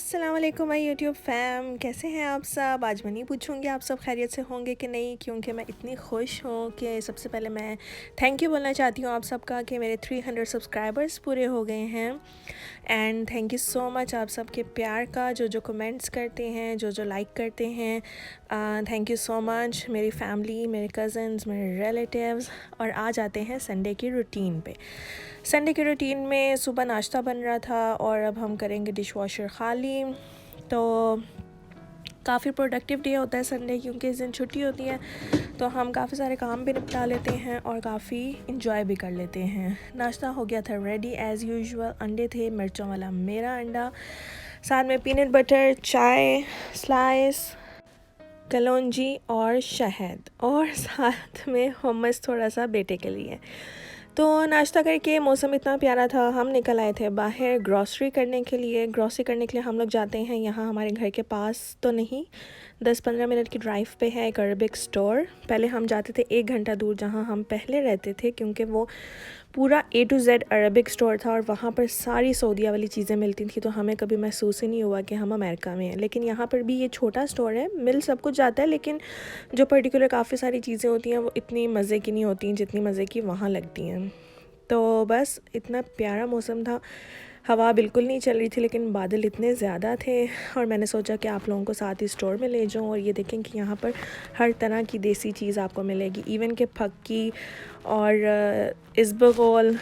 अस्सलाम वालेकुम my YouTube fam, कैसे हैं आप सब। आज मैं नहीं पूछूंगी आप सब खैरियत से होंगे कि नहीं, क्योंकि मैं इतनी खुश हूँ कि सबसे पहले मैं थैंक यू बोलना चाहती हूँ आप सबका कि मेरे 300 सब्सक्राइबर्स पूरे हो गए हैं। And thank you so much आप सबके प्यार का, जो जो कमेंट्स करते हैं, जो जो लाइक करते हैं। Thank you so much. मेरी फैमिली, मेरे कज़न्स, मेरे रिलेटिव्स। और आ जाते हैं संडे की रूटीन पे। संडे की रूटीन में सुबह नाश्ता बन रहा था और अब हम करेंगे डिश वॉशर खाली। तो काफ़ी प्रोडक्टिव डे होता है संडे, क्योंकि इस दिन छुट्टी होती है तो हम काफ़ी सारे काम भी निपटा लेते हैं और काफ़ी इंजॉय भी कर लेते हैं। नाश्ता हो गया था रेडी एज़ यूजुअल। अंडे थे, मिर्चों वाला मेरा अंडा, साथ में पीनट बटर, चाय, स्लाइस, कलौंजी और शहद, और साथ में hummus थोड़ा सा बेटे के लिए। तो नाश्ता करके मौसम इतना प्यारा था, हम निकल आए थे बाहर ग्रॉसरी करने के लिए। ग्रॉसरी करने के लिए हम लोग जाते हैं, यहाँ हमारे घर के पास तो नहीं, 10-15 मिनट की ड्राइव पे है एक अरबिक स्टोर। पहले हम जाते थे 1 घंटा दूर जहाँ हम पहले रहते थे, क्योंकि वो पूरा A to Z Arabic store था और वहाँ पर सारी सऊदीया वाली चीज़ें मिलती थी। तो हमें कभी महसूस ही नहीं हुआ कि हम अमेरिका में हैं। लेकिन यहाँ पर भी ये छोटा स्टोर है, मिल सब कुछ जाता है, लेकिन जो पर्टिकुलर काफ़ी सारी चीज़ें होती हैं वो इतनी मज़े की नहीं होती जितनी मज़े की वहाँ लगती हैं। तो बस इतना प्यारा मौसम था, हवा बिल्कुल नहीं चल रही थी, लेकिन बादल इतने ज़्यादा थे। और मैंने सोचा कि आप लोगों को साथ ही स्टोर में ले जाऊँ। और ये देखें कि यहाँ पर हर तरह की देसी चीज़ आपको मिलेगी, इवन के फक्की और इसबगोल,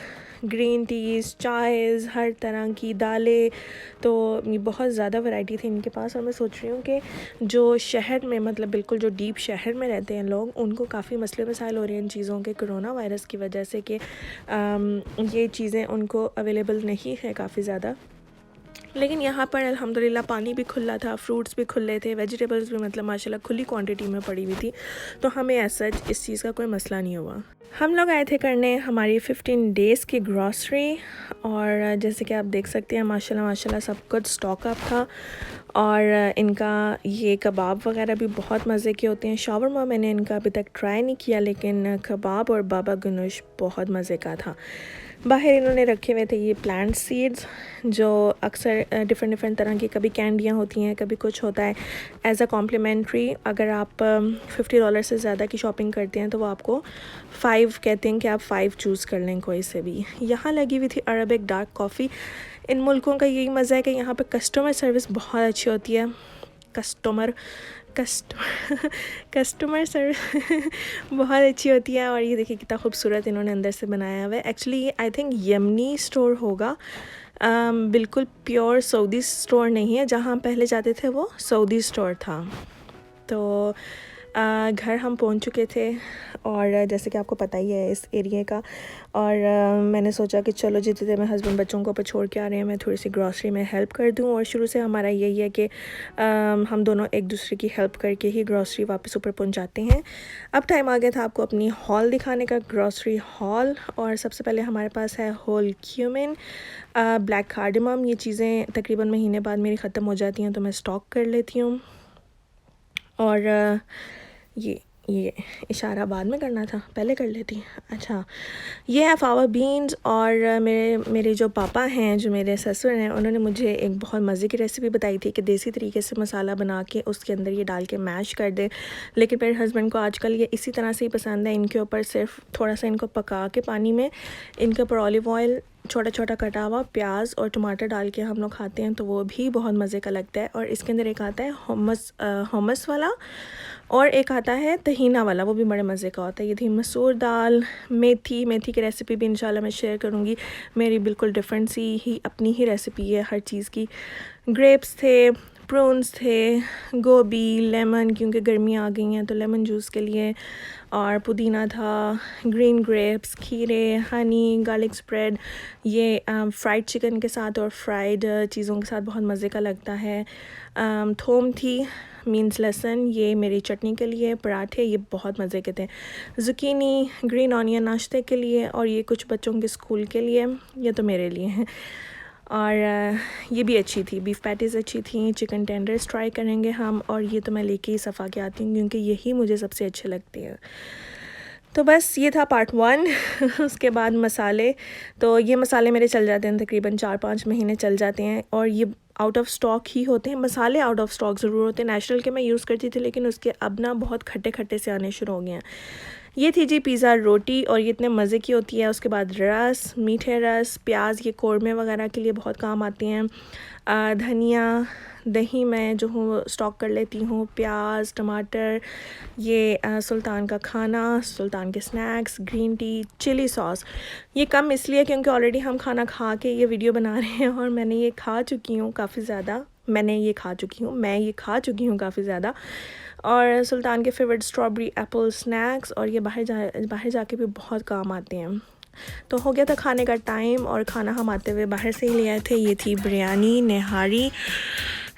ग्रीन टीज़, चायज़, हर तरह की दालें। तो ये बहुत ज़्यादा वैरायटी थी इनके पास। और मैं सोच रही हूँ कि जो शहर में, मतलब बिल्कुल जो डीप शहर में रहते हैं लोग, उनको काफ़ी मसले मसाइल हो रहे हैं इन चीज़ों के, कोरोना वायरस की वजह से, कि ये चीज़ें उनको अवेलेबल नहीं है काफ़ी ज़्यादा। लेकिन यहाँ पर अल्हम्दुलिल्लाह पानी भी खुला था, फ्रूट्स भी खुले थे, वेजिटेबल्स भी मतलब माशाल्लाह खुली क्वांटिटी में पड़ी हुई थी। तो हमें ऐसा इस चीज़ का कोई मसला नहीं हुआ। हम लोग आए थे करने हमारी 15 डेज़ की ग्रॉसरी। और जैसे कि आप देख सकते हैं माशाल्लाह माशाल्लाह सब कुछ स्टॉक अप था। और इनका ये कबाब वगैरह भी बहुत मज़े के होते हैं। शावरमा मैंने इनका अभी तक ट्राई नहीं किया, लेकिन कबाब और बाबा गनुश बहुत मज़े का था। बाहर इन्होंने रखे हुए थे ये प्लांट सीड्स, जो अक्सर डिफरेंट तरह की, कभी कैंडियाँ होती हैं, कभी कुछ होता है, एज़ अ कॉम्प्लीमेंट्री। अगर आप $50 से ज़्यादा की शॉपिंग करते हैं तो वो आपको 5 कहते हैं कि आप 5 चूज़ कर लें कोई से भी। यहाँ लगी हुई थी अरबिक डार्क कॉफ़ी। इन मुल्कों का यही मज़ा है कि यहाँ पे कस्टमर सर्विस बहुत अच्छी होती है। कस्टमर सर्विस बहुत अच्छी होती है। और ये देखिए कितना खूबसूरत इन्होंने अंदर से बनाया हुआ है। एक्चुअली ये आई थिंक यमनी स्टोर होगा, बिल्कुल प्योर सऊदी स्टोर नहीं है। जहाँ हम पहले जाते थे वो सऊदी स्टोर था। तो घर हम पहुंच चुके थे, और जैसे कि आपको पता ही है इस एरिया का। और मैंने सोचा कि चलो जितने देर मैं हस्बैंड बच्चों को ऊपर छोड़ के आ रहे हैं, मैं थोड़ी सी ग्रॉसरी में हेल्प कर दूं। और शुरू से हमारा यही है कि हम दोनों एक दूसरे की हेल्प करके ही ग्रॉसरी वापस ऊपर पहुंचाते हैं। अब टाइम आ गया था आपको अपनी हॉल दिखाने का, ग्रॉसरी हॉल। और सबसे पहले हमारे पास है होल क्यूमिन, ब्लैक कार्डमम। ये चीज़ें तकरीबन महीने बाद मेरी ख़त्म हो जाती हैं, तो मैं स्टॉक कर लेती हूँ। और ये इशारा बाद में करना था, पहले कर लेती। अच्छा, ये है फावा बीन्स। और मेरे जो पापा हैं, जो मेरे ससुर हैं, उन्होंने मुझे एक बहुत मज़े की रेसिपी बताई थी कि देसी तरीके से मसाला बना के उसके अंदर ये डाल के मैश कर दे। लेकिन मेरे हस्बैंड को आजकल ये इसी तरह से ही पसंद है। इनके ऊपर सिर्फ थोड़ा सा इनको पका के पानी में, इनके ऊपर ऑलिव ऑयल, छोटा छोटा कटा हुआ प्याज और टमाटर डाल के हम लोग खाते हैं, तो वो भी बहुत मज़े का लगता है। और इसके अंदर एक आता है hummus वाला, और एक आता है तहीना वाला, वो भी बड़े मज़े का होता है। ये थी मसूर दाल, मेथी की रेसिपी भी इंशाल्लाह मैं शेयर करूँगी। मेरी बिल्कुल डिफरेंट सी ही अपनी ही रेसिपी है हर चीज़ की। ग्रेप्स थे, प्रॉन्स थे, गोभी, लेमन, क्योंकि गर्मियाँ आ गई हैं तो लेमन जूस के लिए, और पुदीना था, ग्रीन ग्रेप्स, खीरे, हनी, गार्लिक स्प्रेड। ये फ्राइड चिकन के साथ और फ्राइड चीज़ों के साथ बहुत मज़े का लगता है। थोम थी, मीन्स लहसुन, ये मेरी चटनी के लिए। पराठे ये बहुत मज़े के थे। ज़ुकीनी, ग्रीन ऑनियन नाश्ते के लिए, और ये कुछ बच्चों के स्कूल के लिए, ये तो मेरे लिए हैं। और ये भी अच्छी थी, बीफ पैटीज़ अच्छी थी, चिकन टेंडर्स ट्राई करेंगे हम। और ये तो मैं लेके ही सफ़ा के आती हूँ, क्योंकि यही मुझे सबसे अच्छे लगते हैं। तो बस ये था पार्ट 1। उसके बाद मसाले, तो ये मसाले मेरे चल जाते हैं, तकरीबन 4-5 महीने चल जाते हैं। और ये आउट ऑफ स्टॉक ही होते हैं, मसाले आउट ऑफ स्टॉक ज़रूर होते हैं। नेचुरल के मैं यूज़ करती थी, लेकिन उसके अब ना बहुत खट्टे खट्टे से आने शुरू हो गए हैं। ये थी जी पिज़्ज़ा रोटी, और ये इतने मज़े की होती है। उसके बाद रस, मीठे रस, प्याज, ये कौरमे वगैरह के लिए बहुत काम आती हैं। धनिया, दही मैं जो हूँ स्टॉक कर लेती हूँ, प्याज, टमाटर, ये सुल्तान का खाना, सुल्तान के snacks, green tea, chilli sauce. ये कम इसलिए क्योंकि ऑलरेडी हम खाना खा के ये वीडियो बना रहे हैं, और मैं ये खा चुकी हूँ काफ़ी ज़्यादा। और सुल्तान के फेवरेट स्ट्रॉबेरी एप्पल स्नैक्स, और ये बाहर जाके भी बहुत काम आते हैं। तो हो गया था खाने का टाइम, और खाना हम आते हुए बाहर से ही ले आए थे। ये थी बिरयानी, नहारी,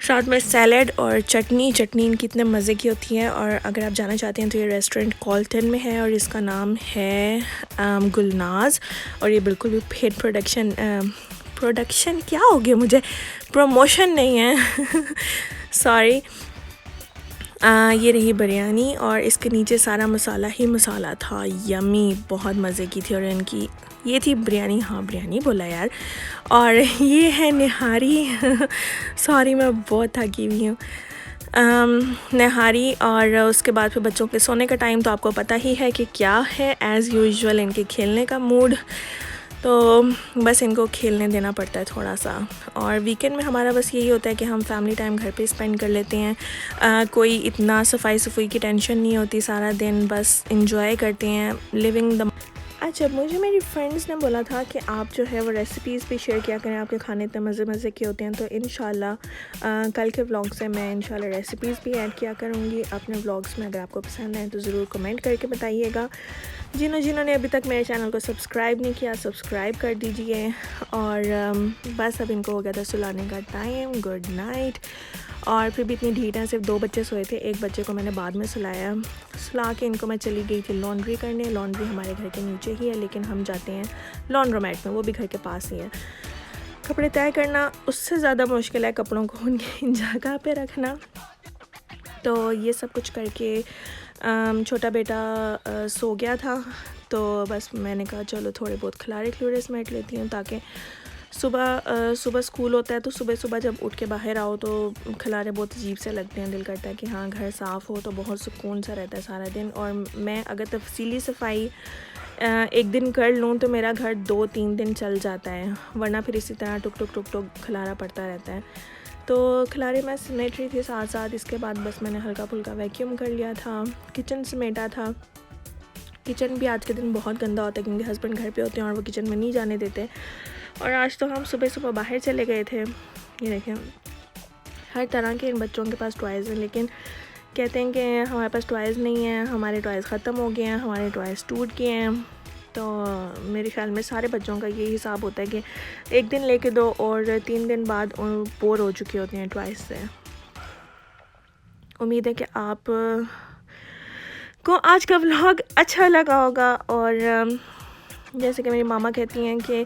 साथ में सैलड और चटनी इनकी इतने मज़े की होती है। और अगर आप जाना चाहते हैं तो ये रेस्टोरेंट कॉल्टन में है, और इसका नाम है गुलनाज। और ये बिल्कुल भी पेड प्रोडक्शन क्या हो गया, मुझे प्रमोशन नहीं है सॉरी। ये रही बिरयानी, और इसके नीचे सारा मसाला ही मसाला था। यमी, बहुत मज़े की थी। और इनकी ये थी बिरयानी, हाँ बिरयानी बोला यार। और ये है निहारी सॉरी मैं बहुत थकी हुई हूँ। नहारी, और उसके बाद फिर बच्चों के सोने का टाइम तो आपको पता ही है कि क्या है, एज़ यूजुअल इनके खेलने का मूड। तो बस इनको खेलने देना पड़ता है थोड़ा सा। और वीकेंड में हमारा बस यही होता है कि हम फैमिली टाइम घर पे स्पेंड कर लेते हैं। कोई इतना सफाई की टेंशन नहीं होती, सारा दिन बस इंजॉय करते हैं, लिविंग द। अच्छा, मुझे मेरी फ्रेंड्स ने बोला था कि आप जो है वो रेसिपीज़ भी शेयर किया करें, आपके खाने इतने मज़े के होते हैं। तो इंशाल्लाह कल के व्लॉग से मैं इंशाल्लाह रेसिपीज़ भी ऐड किया करूँगी अपने व्लॉग्स में। अगर आपको पसंद आए तो ज़रूर कमेंट करके बताइएगा। जिन्होंने अभी तक मेरे चैनल को सब्सक्राइब नहीं किया, सब्सक्राइब कर दीजिए। और बस अब इनको हो गया था सुलाने का टाइम, गुड नाइट। और फिर भी इतनी ढीठ है, सिर्फ 2 बच्चे सोए थे, एक बच्चे को मैंने बाद में सुला के इनको मैं चली गई थी लॉन्ड्री करने। लॉन्ड्री हमारे घर के नीचे ही है, लेकिन हम जाते हैं लॉन्ड्रोमैट में, वो भी घर के पास ही है। कपड़े तय करना उससे ज़्यादा मुश्किल है कपड़ों को उनकी जगह पे रखना। तो ये सब कुछ करके छोटा बेटा सो गया था, तो बस मैंने कहा चलो थोड़े बहुत खलारे समेट लेती हूँ, ताकि सुबह स्कूल होता है। तो सुबह जब उठ के बाहर आओ तो खलारे बहुत अजीब से लगते हैं, दिल करता है कि हाँ घर साफ़ हो, तो बहुत सुकून सा रहता है सारा दिन। और मैं अगर तफसीली सफाई एक दिन कर लूँ तो मेरा घर 2-3 दिन चल जाता है, वरना फिर इसी तरह टुक खलारा पड़ता रहता है। तो खलारे मैं समेट रही थी साथ। इसके बाद बस मैंने हल्का फुल्का वैक्यूम कर लिया था, किचन समेटा था। किचन भी आज के दिन बहुत गंदा होता है, क्योंकि हस्बैंड घर पे होते हैं और वो किचन में नहीं जाने देते। और आज तो हम सुबह बाहर चले गए थे। ये देखें, हर तरह के इन बच्चों के पास टॉयज़ हैं, लेकिन कहते हैं कि हमारे पास टॉयज़ नहीं है, हमारे टॉयज़ ख़त्म हो गए हैं, हमारे टॉयज़ टूट गए हैं। तो मेरे ख्याल में सारे बच्चों का यही हिसाब होता है कि एक दिन लेके दो और 3 दिन बाद बोर हो चुके होते हैं टॉयज़ से। उम्मीद है कि आप को आज का व्लॉग अच्छा लगा होगा। और जैसे कि मेरी मामा कहती हैं कि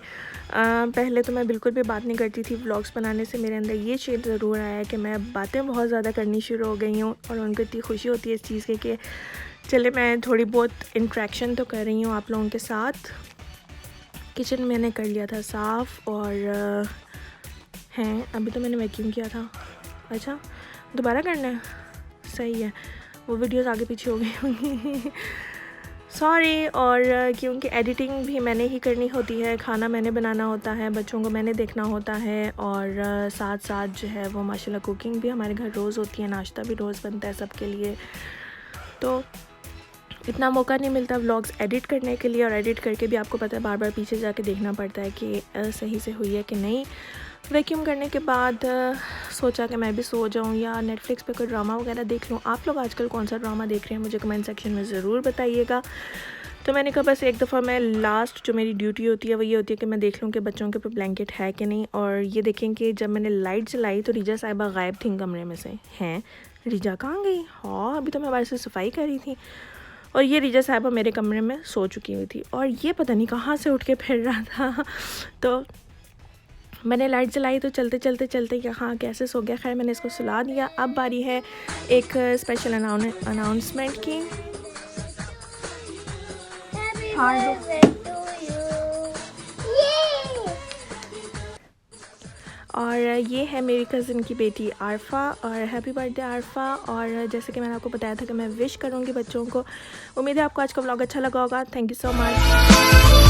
पहले तो मैं बिल्कुल भी बात नहीं करती थी, व्लॉग्स बनाने से मेरे अंदर ये चेंज ज़रूर आया है कि मैं बातें बहुत ज़्यादा करनी शुरू हो गई हूँ। और उनको इतनी खुशी होती है इस चीज़ की कि चले मैं थोड़ी बहुत इंट्रैक्शन तो कर रही हूँ आप लोगों के साथ। किचन मैंने कर लिया था साफ़, और हैं अभी तो मैंने वैक्यूम किया था। अच्छा, दोबारा करना है, सही है, वो वीडियोस आगे पीछे हो गई होंगी सॉरी। और क्योंकि एडिटिंग भी मैंने ही करनी होती है, खाना मैंने बनाना होता है, बच्चों को मैंने देखना होता है, और साथ जो है वो माशाल्लाह कुकिंग भी हमारे घर रोज़ होती है, नाश्ता भी रोज़ बनता है सबके लिए। तो इतना मौका नहीं मिलता व्लॉग्स एडिट करने के लिए, और एडिट करके भी आपको पता है बार पीछे जाके देखना पड़ता है कि सही से हुई है कि नहीं। वैक्यूम करने के बाद सोचा कि मैं भी सो जाऊं या नेटफ्लिक्स पे कोई ड्रामा वगैरह देख लूं। आप लोग आजकल कौन सा ड्रामा देख रहे हैं मुझे कमेंट सेक्शन में ज़रूर बताइएगा। तो मैंने कहा बस एक दफ़ा मैं लास्ट जो मेरी ड्यूटी होती है वो ये होती है कि मैं देख लूँ कि बच्चों के ऊपर ब्लैंकेट है कि नहीं। और ये देखें कि जब मैंने लाइट जलाई तो रिजा साहिबा गायब थी कमरे में से। हैं, रिजा कहाँ गई? हाँ, अभी तो मैं बाहर से सफाई कर रही थी, और ये रिजा साहिबा मेरे कमरे में सो चुकी हुई थी, और ये पता नहीं कहाँ से उठ के फिर रहा था। तो मैंने लाइट जलाई तो चलते यहाँ कैसे सो गया। खैर मैंने इसको सुला दिया। अब बारी है एक स्पेशल अनाउंसमेंट की। और ये है मेरी कज़िन की बेटी आरफ़ा, और हैप्पी बर्थडे आरफ़ा। और जैसे कि मैंने आपको बताया था कि मैं विश करूँगी बच्चों को। उम्मीद है आपको आज का व्लॉग अच्छा लगा होगा। Thank you so much.